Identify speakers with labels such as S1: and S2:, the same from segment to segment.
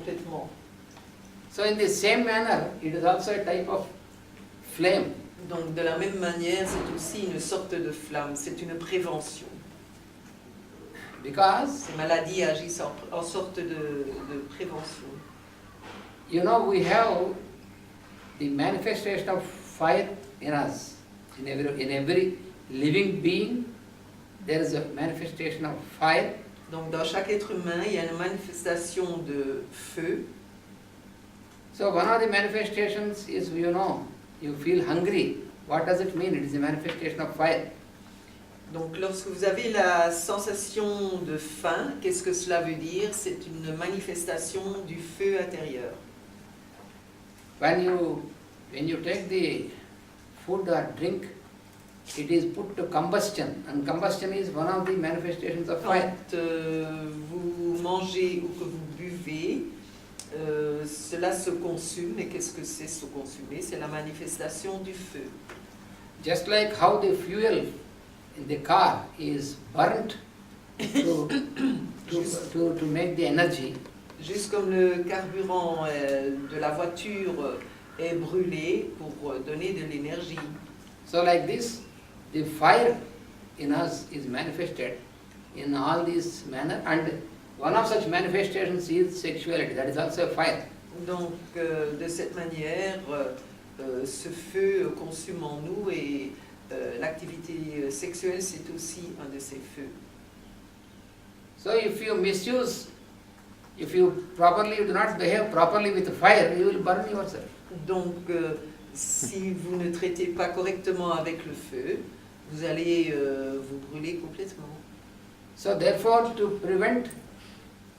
S1: complètement.
S2: So in the same manner, it is also a type of flame.
S1: Donc de la même manière, c'est aussi une sorte de flamme, c'est une prévention.
S2: Because,
S1: Ces maladies agissent en sorte de prévention.
S2: you know, we have the manifestation of fire in us. In every living being, there is a manifestation of fire.
S1: Donc dans chaque être humain, il y a une manifestation de feu.
S2: So one of the manifestations is, you know, you feel hungry. What does it mean? It is a manifestation of fire.
S1: Donc lorsque vous avez la sensation de faim, qu'est-ce que cela veut dire? C'est une manifestation du feu intérieur.
S2: When you take the food or drink, it is put to combustion, and combustion is one of the manifestations of fire.
S1: Quand vous mangez ou que vous buvez, cela se consume. Et qu'est-ce que c'est se consumer? C'est la manifestation du feu.
S2: Just like how the fuel in the car is burnt to make the energy,
S1: Juste comme le carburant de la voiture est brûlé pour donner de l'énergie.
S2: so like this, the fire in us is manifested in all these manner, and one of such manifestations is sexuality, that is also a fire.
S1: Donc de cette manière, ce feu consume en nous et l'activité sexuelle c'est aussi un de ces feux.
S2: So if you misuse, if you do not behave properly with fire, you will burn yourself.
S1: Donc si vous ne traitez pas correctement avec le feu, vous allez vous brûler complètement.
S2: So therefore, to prevent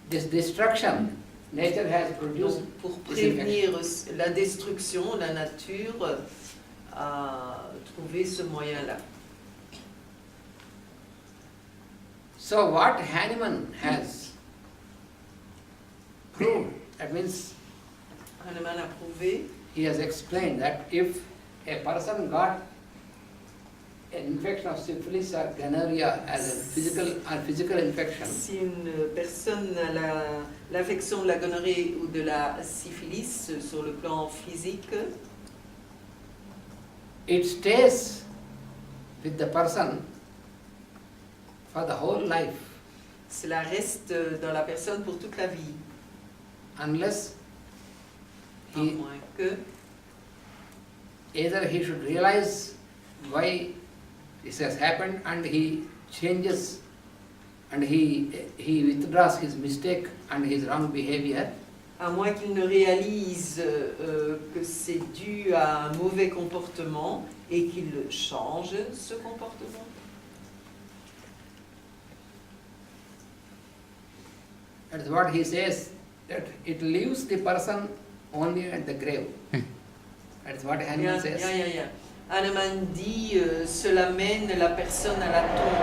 S2: this destruction, nature has produced
S1: Donc, pour
S2: disinfection.
S1: prévenir la destruction, la nature a trouvé ce moyen-là.
S2: So what Hahnemann has proved, that means
S1: Hahnemann a prouvé,
S2: he has explained that if a person got an infection of syphilis or gonorrhea as a physical infection,
S1: si une personne a l'affection de la gonorrhée ou de la syphilis sur le plan physique,
S2: it stays with the person for the whole life,
S1: cela reste dans la personne pour toute la vie,
S2: unless
S1: à
S2: he
S1: moins que
S2: either he should realize why this has happened and he changes and he withdraws his mistake and his wrong behavior,
S1: à moins qu'il ne réalise que c'est dû à un mauvais comportement et qu'il change ce comportement.
S2: that's what he says, that it leaves the person only at the grave. That's what Hahnemann says.
S1: Hahnemann dit cela mène la personne à la tombe.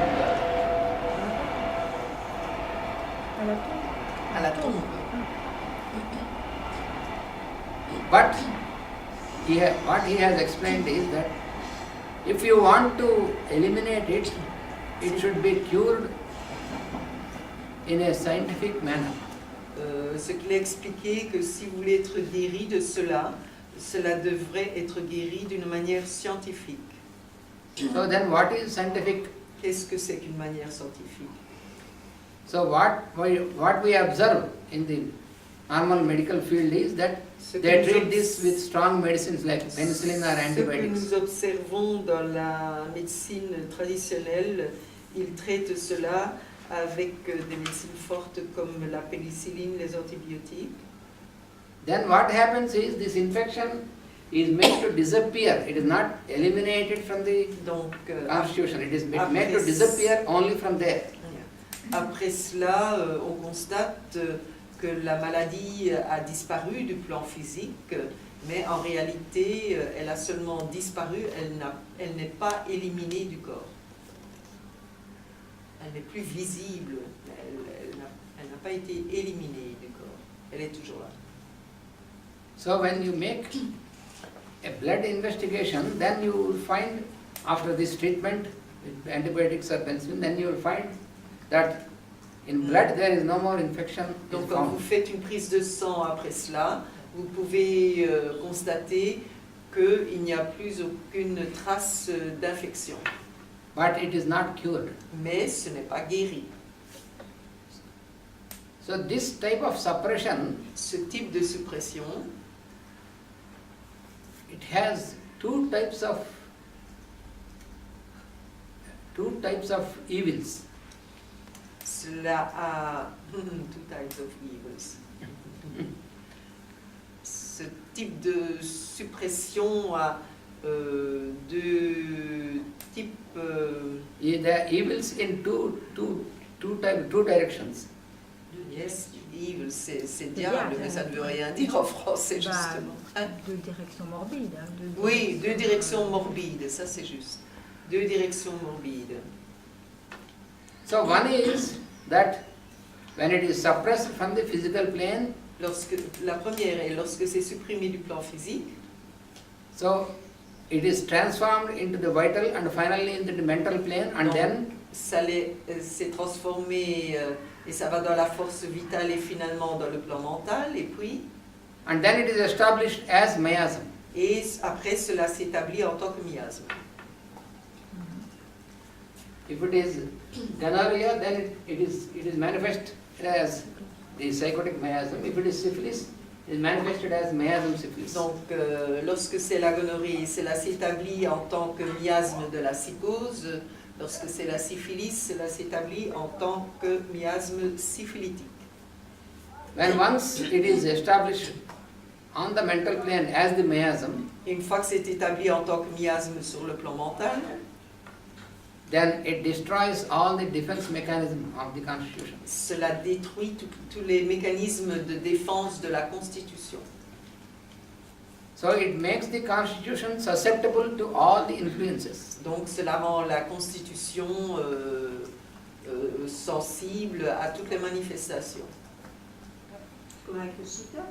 S1: À la tombe.
S2: But what he has explained is that if you want to eliminate it, it should be cured in a scientific manner.
S1: Ce qu'il a expliqué, que si vous voulez être guéri de cela, cela devrait être guéri d'une manière scientifique.
S2: So then what is scientific?
S1: Qu'est-ce que c'est qu'une manière scientifique?
S2: So what we observe in the normal medical field is that they treat this with strong medicines like penicillin or
S1: Ce que
S2: antibiotics.
S1: nous observons dans la médecine traditionnelle, ils traitent cela avec des médecines fortes comme la pénicilline, les antibiotiques.
S2: Then what happens is this infection is made to disappear. It is not eliminated from the
S1: Donc,
S2: constitution. It is made to disappear only from there.
S1: après cela, on constate que la maladie a disparu du plan physique, mais en réalité, elle a seulement disparu, elle n'est pas éliminée du corps. Elle n'est plus visible, elle n'a pas été éliminée du corps, elle est toujours là.
S2: So when you make a blood investigation, then you will find, after this treatment with antibiotics or penicillin, then you will find that In blood there is no more infection.
S1: Donc quand vous faites une prise de sang après cela, vous pouvez constater qu'il n'y a plus aucune trace d'infection.
S2: But it is not cured.
S1: Mais ce n'est pas guéri.
S2: So this type of suppression,
S1: ce type de suppression,
S2: it has two types of evils.
S1: Cela a two types of evils. Ce type de suppression a deux types.
S2: There are evils in two directions.
S1: Yes, evil, c'est diable, mais ça ne veut rien dire en français, justement.
S3: Deux directions morbides.
S1: Oui, deux directions morbides, ça c'est juste. Deux directions morbides.
S2: So one is that when it is suppressed from the physical plane,
S1: la première est lorsque c'est supprimé du plan physique.
S2: So it is transformed into the vital and finally into the mental plane, and then
S1: ça s'est transformé et ça va dans la force vitale et finalement dans le plan mental, et puis
S2: and then it is established as miasm.
S1: Et après cela s'établit en tant que miasme.
S2: If it is gonorrhea, then it is manifested as the psychotic miasm. If it is syphilis, it is manifested as miasm syphilis.
S1: Donc, lorsque c'est la gonorrhée, cela s'établit en tant que miasme de la psychose. Lorsque c'est la syphilis, cela s'établit en tant que miasme syphilitique.
S2: When once it is established on the mental plane as the miasm,
S1: une fois que c'est établi en tant que miasme sur le plan mental,
S2: then it destroys all the defense mechanism of the Constitution.
S1: Cela détruit tous les mécanismes de défense de la Constitution.
S2: So it makes the Constitution susceptible to all the influences.
S1: Donc cela rend la Constitution sensible à toutes les manifestations.
S4: Comme avec le sida.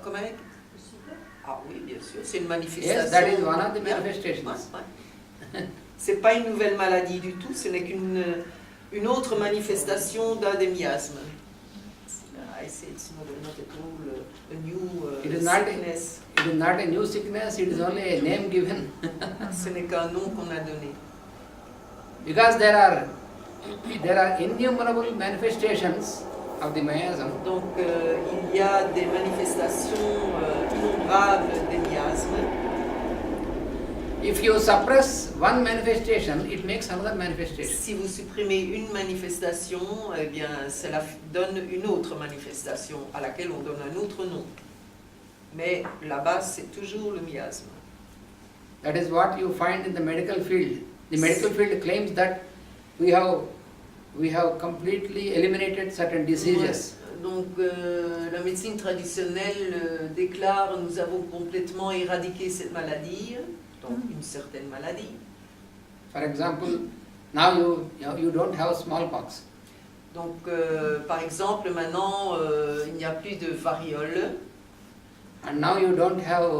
S1: Comme avec
S4: le sida.
S1: Ah oui, bien sûr, c'est une manifestation.
S2: Yes, that is one of the manifestations.
S1: C'est pas une nouvelle maladie du tout, ce n'est qu'une autre manifestation d'un des miasmes. I say it's not at all a new sickness.
S2: It is not a new sickness, it is only a name given.
S1: Ce n'est qu'un nom qu'on a donné.
S2: Because there are innumerable manifestations of the miasm.
S1: Donc il y a des manifestations innombrables des miasmes.
S2: If you suppress one manifestation, it makes another manifestation.
S1: Si vous supprimez une manifestation, eh bien, cela donne une autre manifestation à laquelle on donne un autre nom. Mais la base, c'est toujours le miasme.
S2: That is what you find in the medical field. The medical field claims that we have completely eliminated certain diseases.
S1: Donc, la médecine traditionnelle déclare nous avons complètement éradiqué cette maladie. Donc une certaine maladie.
S2: For example, now you don't have smallpox.
S1: Donc, par exemple, maintenant, il n'y a plus de variole.
S2: And now you don't have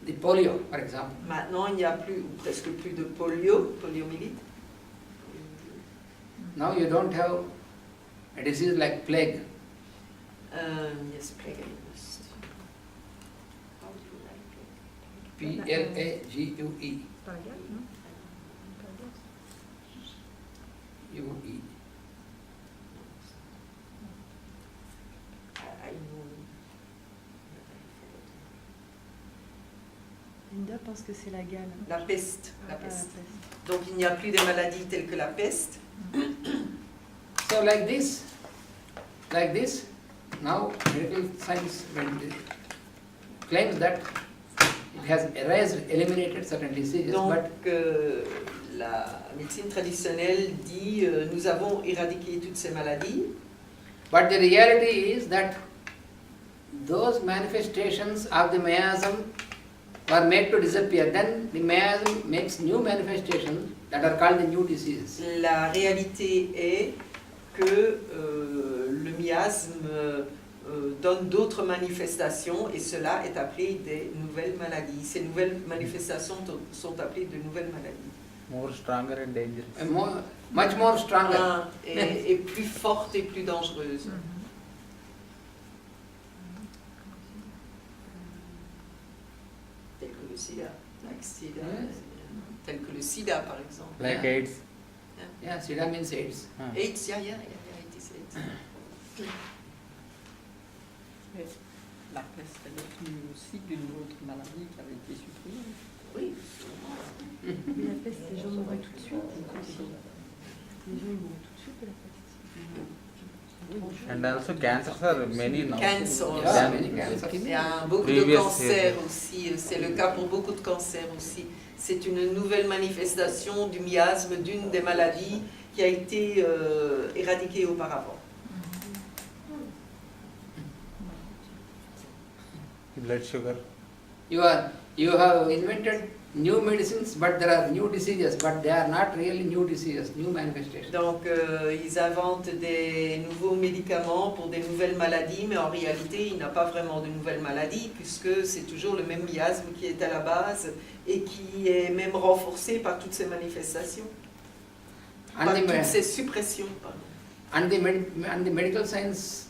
S2: the polio, for example.
S1: Maintenant, il n'y a plus, ou presque plus de poliomyélite.
S2: Now you don't have a disease like plague.
S1: Yes, plague. How do you write
S2: Plague. UE.
S1: I know.
S4: Linda pense que c'est la gale.
S1: La peste. La
S4: Ah,
S1: peste.
S4: la peste.
S1: Donc, il n'y a plus de maladies telles que la peste.
S2: So like this, now medical science claims that it has eliminated certain diseases,
S1: Donc,
S2: but
S1: la médecine traditionnelle dit nous avons éradiqué toutes ces maladies.
S2: but the reality is that those manifestations of the miasm were made to disappear. Then the miasm makes new manifestations that are called the new diseases.
S1: La réalité est que le miasme donne d'autres manifestations et cela est appelé des nouvelles maladies. Ces nouvelles manifestations sont appelées de nouvelles maladies.
S5: More stronger and dangerous.
S2: Much more stronger.
S1: Et plus fortes et plus dangereuses. Telles que le sida. Tel que le sida, par exemple.
S5: Like
S2: Yeah.
S5: AIDS.
S2: Yeah, SIDA means AIDS.
S1: AIDS, yeah, it is AIDS.
S4: La peste, elle est venue aussi d'une autre maladie qui avait été supprimée.
S1: Oui.
S4: Mais la peste, les gens mourraient tout de suite aussi. Les gens ils mourraient tout de suite de la peste.
S5: And also cancers are many now.
S1: Cancer.
S2: Yeah, many cancers.
S1: Il y a beaucoup de
S5: Previous
S1: cancers aussi, c'est le cas pour beaucoup de cancers aussi. C'est une nouvelle manifestation du miasme d'une des maladies qui a été éradiquée auparavant.
S5: Blood sugar.
S2: You have invented new medicines, but there are new diseases, but they are not really new diseases, new manifestations.
S1: Donc ils inventent des nouveaux médicaments pour des nouvelles maladies, mais en réalité il n'y a pas vraiment de nouvelles maladies puisque c'est toujours le même miasme qui est à la base et qui est même renforcé par toutes ces manifestations, par toutes ces suppressions. Pardon.
S2: And the medical science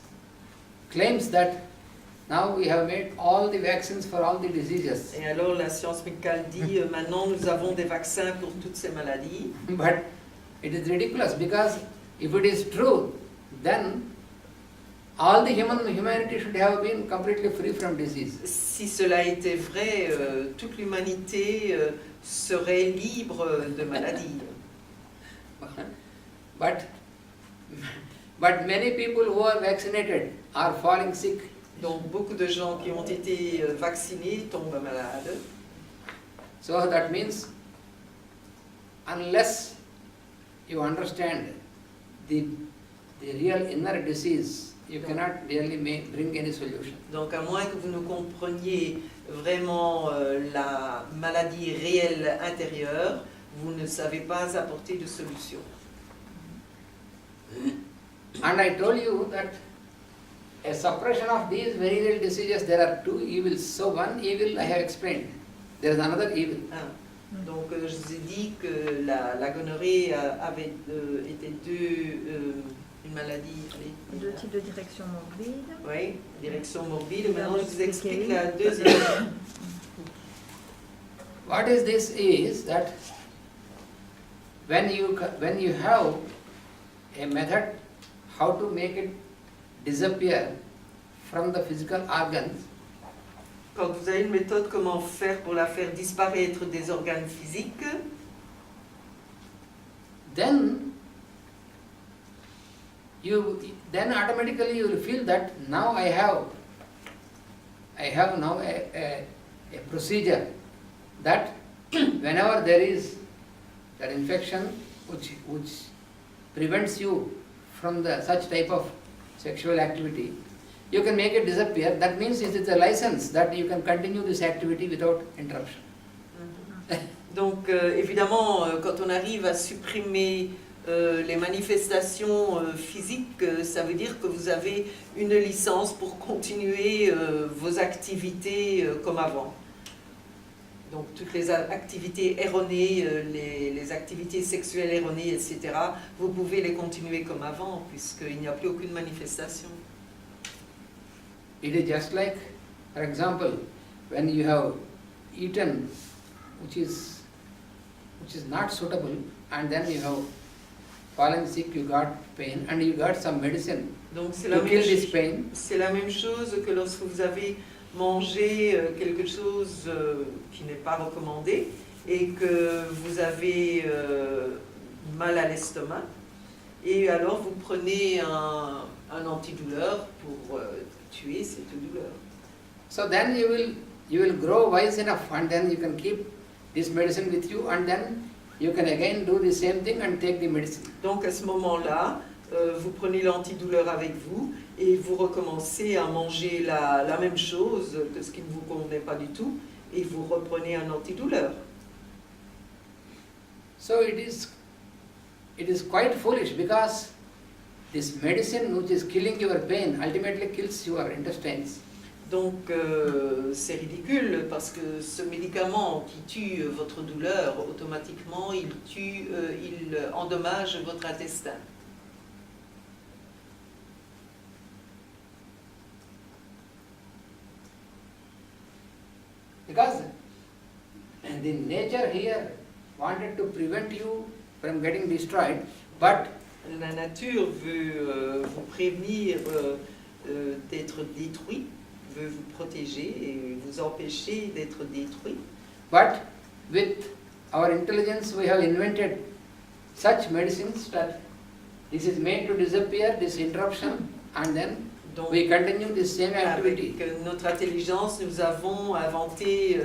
S2: claims that now we have made all the vaccines for all the diseases.
S1: Et alors la science médicale dit maintenant nous avons des vaccins pour toutes ces maladies.
S2: But it is ridiculous because if it is true, then all the humanity should have been completely free from disease.
S1: Si cela était vrai, toute l'humanité serait libre de maladies.
S2: But many people who are vaccinated are falling sick.
S1: Donc beaucoup de gens qui ont été vaccinés tombent malades.
S2: So that means unless you understand the real inner disease, you cannot really bring any solution.
S1: Donc à moins que vous ne compreniez vraiment la maladie réelle intérieure, vous ne savez pas apporter de solution.
S2: And I told you that a suppression of these venereal diseases, there are two evils. So one evil I have explained. There is another evil.
S1: Donc je vous ai dit que la gonorrhée avait été une maladie.
S3: Deux types de direction morbide.
S1: Oui, direction morbide. Maintenant je vous explique la deuxième.
S2: What is this is that when you have a method how to make it disappear from the physical organs,
S1: Quand vous avez une méthode comment faire pour la faire disparaître des organes physiques,
S2: then automatically you will feel that now I have now a procedure that whenever there is that infection which prevents you from such type of sexual activity, you can make it disappear. That means it is a license that you can continue this activity without interruption.
S1: Donc évidemment, quand on arrive à supprimer les manifestations physiques, ça veut dire que vous avez une licence pour continuer vos activités comme avant. Donc toutes les activités erronées, les activités sexuelles erronées, etc., vous pouvez les continuer comme avant, puisqu'il n'y a plus aucune manifestation.
S2: It is just like, for example, when you have eaten which is not suitable, and then you have fallen sick, you got pain, and you got some medicine
S1: Donc c'est
S2: to kill this pain.
S1: C'est la même chose que lorsque vous avez mangé quelque chose qui n'est pas recommandé et que vous avez mal à l'estomac, et alors vous prenez un antidouleur pour tuer cette douleur.
S2: So then you will grow wise enough, and then you can keep this medicine with you, and then you can again do the same thing and take the medicine.
S1: Donc à ce moment-là, vous prenez l'antidouleur avec vous et vous recommencez à manger la même chose que ce qui ne vous convenait pas du tout, et vous reprenez un antidouleur.
S2: So it is quite foolish because this medicine which is killing your pain ultimately kills your intestines.
S1: Donc c'est ridicule parce que ce médicament qui tue votre douleur, automatiquement il endommage votre intestin.
S2: Because the nature here wanted to prevent you from getting destroyed, but
S1: La nature veut vous prévenir d'être détruit, veut vous protéger et vous empêcher d'être détruit.
S2: but with our intelligence we have invented such medicines that this is made to disappear, this interruption, and then
S1: Donc,
S2: we continue this same activity.
S1: avec notre intelligence, nous avons inventé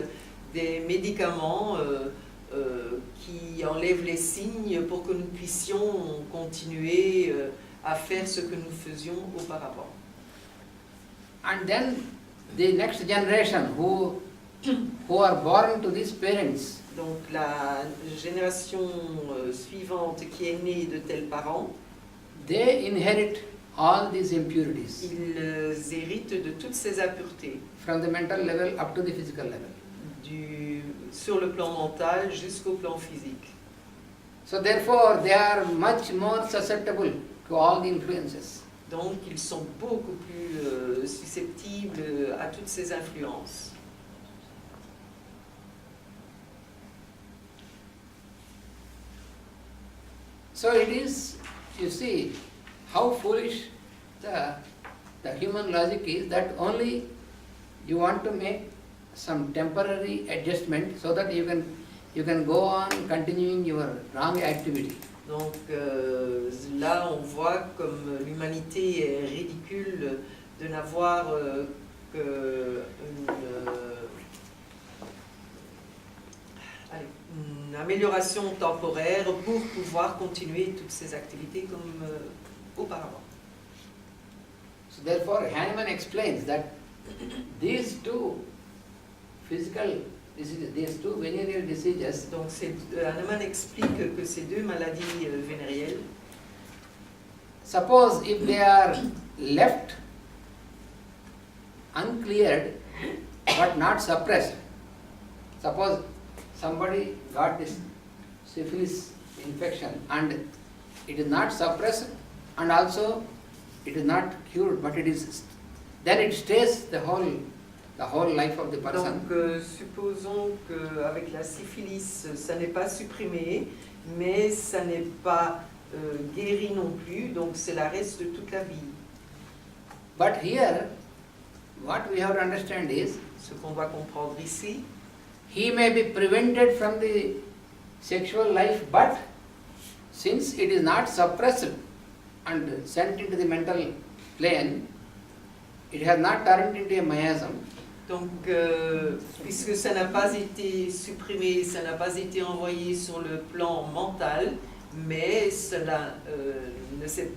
S1: des médicaments qui enlèvent les signes pour que nous puissions continuer à faire ce que nous faisions auparavant.
S2: And then the next generation who are born to these parents,
S1: Donc la génération suivante qui est née de tels parents,
S2: they inherit all these impurities
S1: ils héritent de toutes ces impuretés,
S2: from the mental level up to the physical level.
S1: sur le plan mental jusqu'au plan physique.
S2: So therefore they are much more susceptible to all the influences.
S1: Donc ils sont beaucoup plus susceptibles à toutes ces influences.
S2: So it is, you see, how foolish the human logic is, that only you want to make some temporary adjustment so that you can go on continuing your wrong activity.
S1: Donc là, on voit comme l'humanité est ridicule de n'avoir une amélioration temporaire pour pouvoir continuer toutes ces activités comme auparavant.
S2: So therefore Hahnemann explains that these two physical diseases, these two venereal diseases,
S1: Donc Hahnemann explique que ces deux maladies vénérielles,
S2: suppose if they are left uncleared but not suppressed, suppose somebody got this syphilis infection and it is not suppressed and also it is not cured, but then it stays the whole life of the person.
S1: donc supposons qu'avec la syphilis, ça n'est pas supprimé, mais ça n'est pas guéri non plus, donc cela reste de toute la vie.
S2: But here, what we have to understand is,
S1: Ce qu'on doit comprendre ici,
S2: he may be prevented from the sexual life, but since it is not suppressed and sent into the mental plane, it has not turned into a miasm.
S1: donc puisque ça n'a pas été supprimé, ça n'a pas été envoyé sur le plan mental, mais cela ne s'est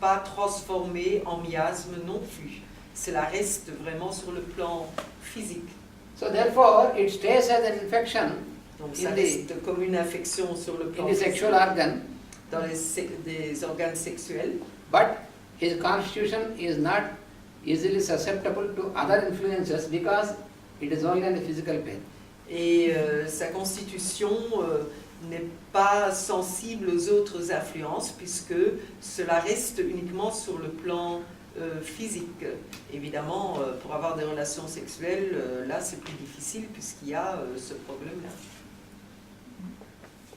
S1: pas transformé en miasme non plus. Cela reste vraiment sur le plan physique.
S2: So therefore, it stays as an infection
S1: Donc ça
S2: in
S1: reste comme une infection sur le plan
S2: the sexual organ,
S1: dans des organes sexuels,
S2: but his constitution is not easily susceptible to other influences because it is only on the physical plane.
S1: et sa constitution n'est pas sensible aux autres influences puisque cela reste uniquement sur le plan physique. Évidemment, pour avoir des relations sexuelles, là c'est plus difficile puisqu'il y a ce problème-là.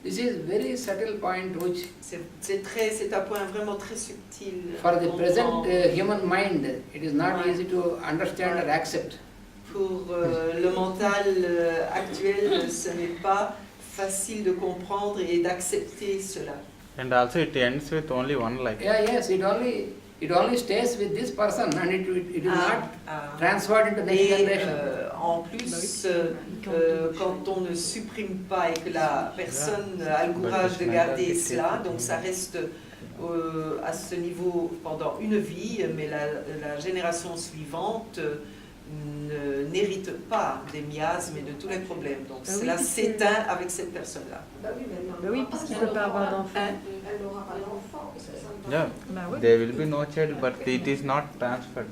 S2: This is very subtle point which
S1: C'est un point vraiment très subtil.
S2: for the
S1: à
S2: present
S1: comprendre.
S2: human mind it is not
S1: Ouais.
S2: easy to understand or accept.
S1: Pour le mental actuel, ce n'est pas facile de comprendre et d'accepter cela.
S5: And also it ends with only one life.
S2: Yeah, yes, it only stays with this person and it is not transferred into the next
S1: Et
S2: generation.
S1: en plus, quand on ne supprime pas et que la personne a le courage de garder cela, donc ça reste à ce niveau pendant une vie, mais la génération suivante n'hérite pas des miasmes et de tous les problèmes. Donc
S4: Ah oui,
S1: cela
S4: puisque-
S1: s'éteint avec cette personne-là.
S3: Bah oui, mais
S4: Bah oui, puisqu'il ne peut pas avoir d'enfant.
S1: Hein?
S3: Elle n'aura pas d'enfant, parce que ça ne
S5: Yeah,
S3: Bah oui.
S5: there will be no child, but it is not transferred.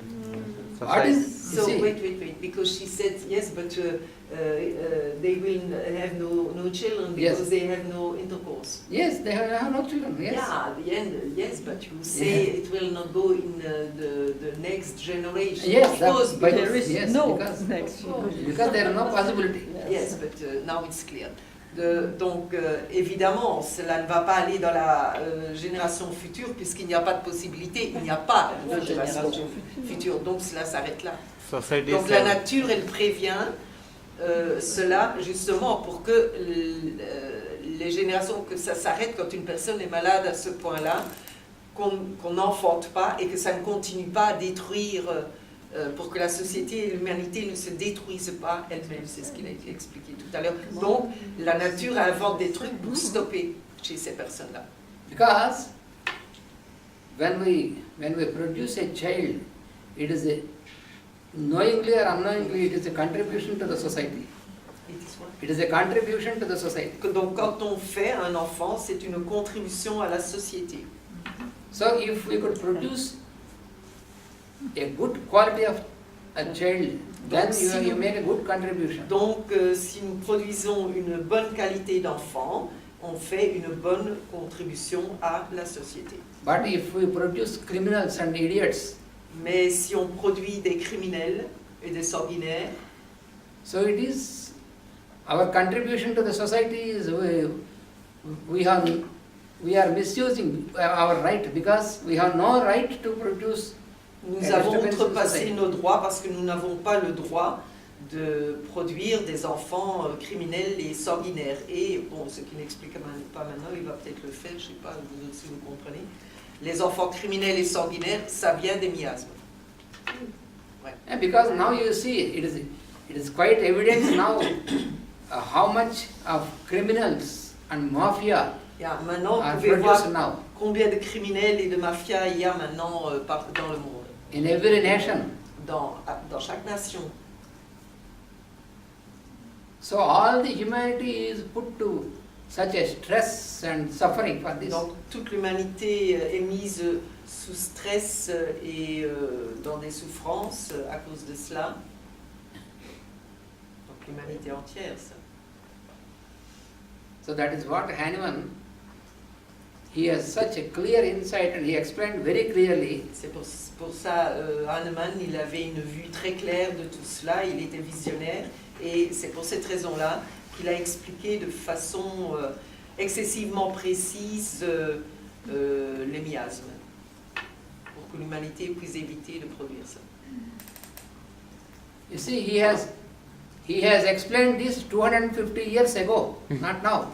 S2: What
S5: Society.
S2: is, you
S1: So
S2: see,
S1: wait, because she said yes, but they will have no children
S2: Yes.
S1: because they have no intercourse.
S2: yes, they have no children, yes.
S1: Yeah, at the end, yes, but you say it will not go in the next generation.
S2: Yes,
S1: of course,
S2: but
S1: because,
S3: There is
S2: yes,
S3: no
S2: because-
S3: next generation.
S2: Because there is no possibility.
S1: yes, but now it's clear. Donc, évidemment, cela ne va pas aller dans la génération future puisqu'il n'y a pas de possibilité, il n'y a pas de génération future. Donc, cela s'arrête là.
S5: Society
S1: Donc,
S5: is
S1: la nature, elle prévient cela justement pour que les générations, que ça s'arrête quand une personne est malade à ce point-là, qu'on n'enfante pas et que ça ne continue pas à détruire, pour que la société et l'humanité ne se détruisent pas elles-mêmes. C'est ce qu'il a été expliqué tout à l'heure. Donc, la nature invente des trucs pour stopper chez ces personnes-là.
S2: Because when we produce a child, it is a, knowingly or unknowingly, it is a contribution to the society. It is a contribution to the society.
S1: Donc, quand on fait un enfant, c'est une contribution à la société.
S2: So if we could produce a good quality of a child, then you make a good contribution.
S1: Donc, si nous produisons une bonne qualité d'enfant, on fait une bonne contribution à la société.
S2: But if we produce criminals and idiots,
S1: Mais si on produit des criminels et des sanguinaires,
S2: so it is our contribution to the society is we are misusing our right because we have no right to produce.
S1: nous avons outrepassé nos droits parce que nous n'avons pas le droit de produire des enfants criminels et sanguinaires. Et bon, ce qui n'explique pas maintenant, il va peut-être le faire, je ne sais pas, vous autres si vous comprenez. Les enfants criminels et sanguinaires, ça vient des miasmes.
S2: And because now you see, it is quite evident now how much of criminals and mafia
S1: Yeah, maintenant,
S2: are
S1: vous pouvez voir
S2: produced now
S1: combien de criminels et de mafias il y a maintenant dans le monde,
S2: in every nation.
S1: dans chaque nation.
S2: So all the humanity is put to such a stress and suffering for this.
S1: Donc toute l'humanité est mise sous stress et dans des souffrances à cause de cela. Donc l'humanité entière, ça.
S2: So that is what Hahnemann, he has such a clear insight and he explained very clearly.
S1: C'est pour ça, Hahnemann, il avait une vue très claire de tout cela, il était visionnaire, et c'est pour cette raison-là qu'il a expliqué de façon excessivement précise les miasmes, pour que l'humanité puisse éviter de produire ça.
S2: You see, he has explained this 250 years ago, not now.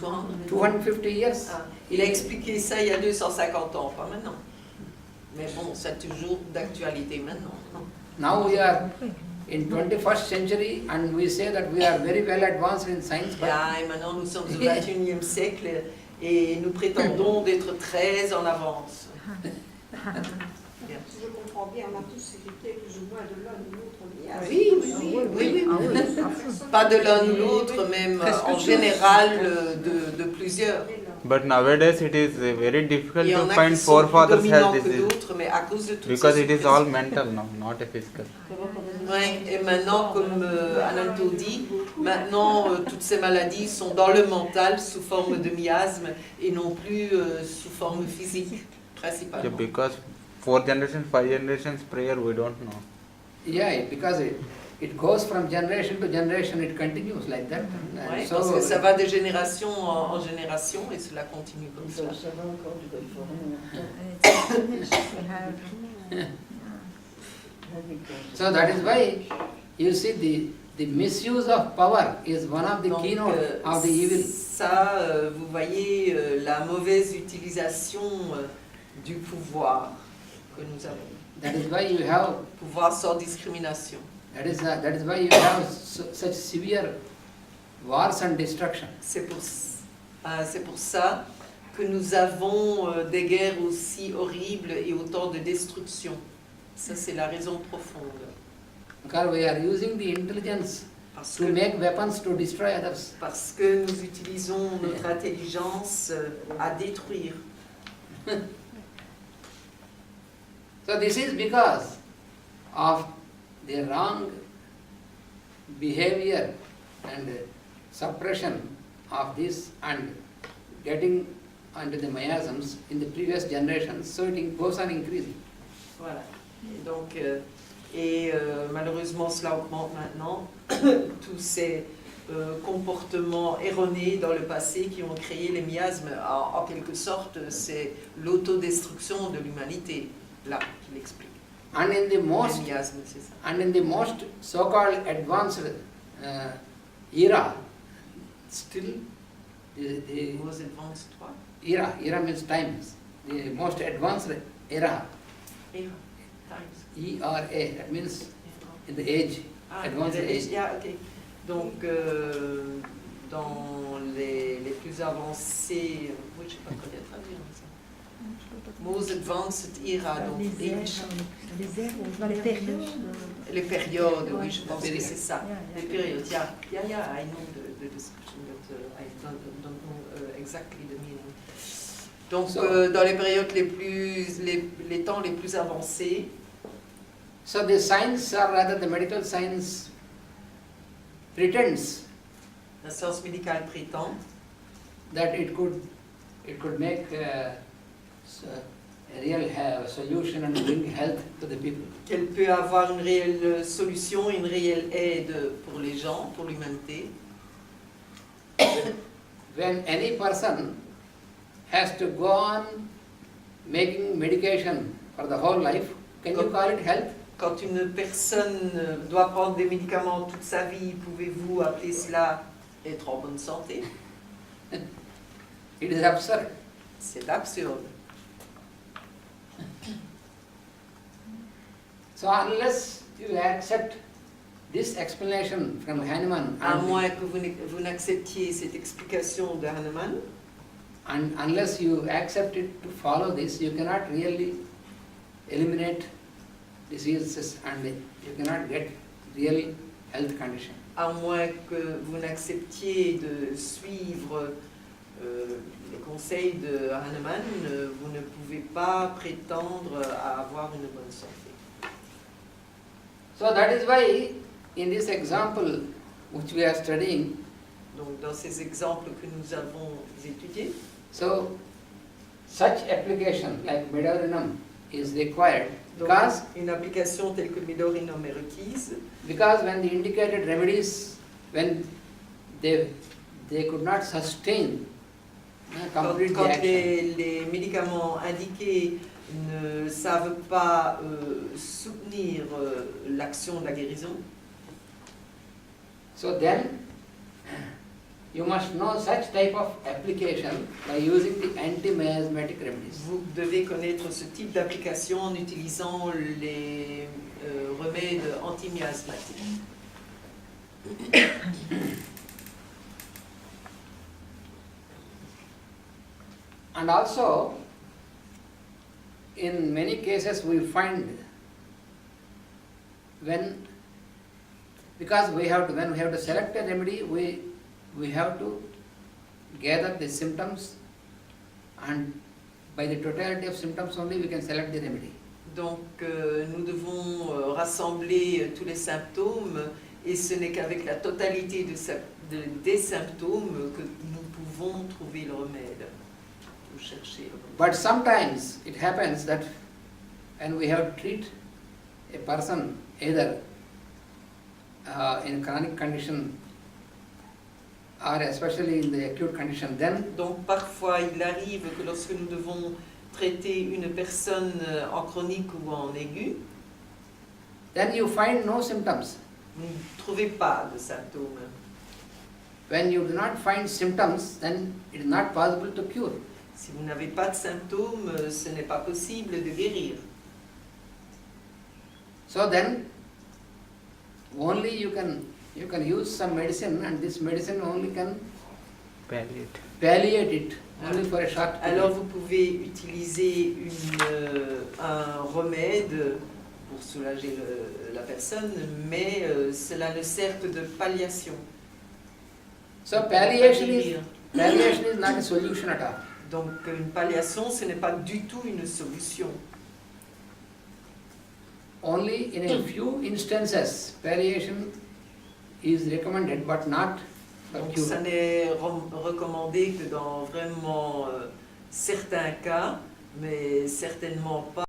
S2: 250 years.
S1: Ah, il a expliqué ça il y a 250 ans, pas maintenant. Mais bon, c'est toujours d'actualité maintenant.
S2: Now we are in 21st century and we say that we are very well advanced in science. But
S1: Ah, et maintenant, nous sommes au 21e siècle et nous prétendons d'être très en avance.
S6: Si je comprends bien, on a tous hérité plus ou moins de l'un ou l'autre miasme.
S1: Oui.
S3: Ah oui.
S1: Pas de l'un ou l'autre, même en général de plusieurs.
S5: But nowadays it is very difficult
S1: Il y en
S5: to
S1: a
S5: find
S1: qui sont plus
S5: forefathers
S1: dominants
S5: has
S1: que
S5: disease
S1: d'autres, mais à cause de tout
S5: because
S1: ça.
S5: it is all mental now, not a physical.
S1: Ouais, et maintenant, comme Ananto dit, maintenant toutes ces maladies sont dans le mental sous forme de miasme et non plus sous forme physique,
S5: Yeah,
S1: principalement.
S5: because 4 generations, 5 generations prayer we don't know.
S2: yeah, because it goes from generation to generation, it continues like that. And
S1: Ouais,
S2: so
S1: parce que ça va de génération en génération et cela continue comme ça.
S3: We have-
S2: So that is why you see the misuse of power is one of the
S1: Donc,
S2: keynote of the evil.
S1: ça, vous voyez la mauvaise utilisation du pouvoir que nous avons.
S2: That is why you have
S1: Pouvoir sans discrimination.
S2: that is why you have such severe wars and destruction.
S1: C'est pour ça que nous avons des guerres aussi horribles et autant de destruction. Ça, c'est la raison profonde.
S2: Because we are using the intelligence
S1: Parce
S2: to
S1: que,
S2: make weapons to destroy others.
S1: parce que nous utilisons notre intelligence à détruire.
S2: So this is because of the wrong behavior and suppression of this and getting under the miasms in the previous generations, so it goes on increasing.
S1: Voilà. Et donc, malheureusement, cela augmente maintenant. Tous ces comportements erronés dans le passé qui ont créé les miasmes, en quelque sorte, c'est l'autodestruction de l'humanité, là, qu'il explique.
S2: And in the most,
S1: Les miasmes, c'est ça.
S2: and in the most so-called advanced era, still the
S1: Most advanced what?
S2: era means times, the most advanced era,
S1: Era. Times.
S2: ERA, that means in the age,
S1: Ah,
S2: advanced age.
S1: yeah, ok. Donc, dans les plus avancés, oui, je ne sais pas comment traduire ça. Most advanced era, donc
S4: Les airs,
S1: age.
S4: les airs, dans les périodes.
S1: Les périodes, oui,
S4: Ouais.
S1: je pense que c'est ça. Les périodes, yeah, I know the description, but I don't know exactly the meaning. Donc, dans les périodes les temps les plus avancés,
S2: So the science, or rather the medical science, pretends
S1: la science médicale prétend
S2: that it could make a real solution and bring health to the people.
S1: qu'elle peut avoir une réelle solution, une réelle aide pour les gens, pour l'humanité.
S2: When any person has to go on making medication for the whole life, can you call it health?
S1: Quand une personne doit prendre des médicaments toute sa vie, pouvez-vous appeler cela être en bonne santé?
S2: It is absurd.
S1: C'est absurde.
S2: So unless you accept this explanation from Hahnemann,
S1: À moins que vous n'acceptiez cette explication de Hahnemann,
S2: and unless you accept it to follow this, you cannot really eliminate diseases and you cannot get real health condition.
S1: à moins que vous n'acceptiez de suivre les conseils de Hahnemann, vous ne pouvez pas prétendre à avoir une bonne santé.
S2: So that is why in this example which we are studying,
S1: Donc, dans ces exemples que nous avons étudiés,
S2: so such application like medorinum is required
S1: donc,
S2: because
S1: une application telle que le médorinum est requise,
S2: when the indicated remedies, when they could not sustain complete the
S1: quand
S2: action.
S1: les médicaments indiqués ne savent pas soutenir l'action de la guérison,
S2: So then you must know such type of application by using the anti-miasmatic remedies.
S1: vous devez connaître ce type d'application en utilisant les remèdes antimiasmatiques.
S2: And also, in many cases we find because when we have to select a remedy, we have to gather the symptoms, and by the totality of symptoms only we can select the remedy.
S1: Donc nous devons rassembler tous les symptômes et ce n'est qu'avec la totalité des symptômes que nous pouvons trouver le remède ou chercher le remède.
S2: But sometimes it happens that when we have to treat a person either in chronic condition or especially in the acute condition, then
S1: Donc parfois il arrive que lorsque nous devons traiter une personne en chronique ou en aigu,
S2: then you find no symptoms.
S1: vous ne trouvez pas de symptômes.
S2: When you do not find symptoms, then it is not possible to cure.
S1: Si vous n'avez pas de symptômes, ce n'est pas possible de guérir.
S2: So then only you can use some medicine, and this medicine only can palliate it only for a short period.
S1: Alors vous pouvez utiliser un remède pour soulager la personne, mais cela ne sert que de palliation.
S2: So palliation is not a solution at all.
S1: Donc une palliation, ce n'est pas du tout une solution.
S2: only in a few instances palliation is recommended but not the
S1: Donc
S2: cure.
S1: ça n'est recommandé que dans vraiment certains cas, mais certainement pas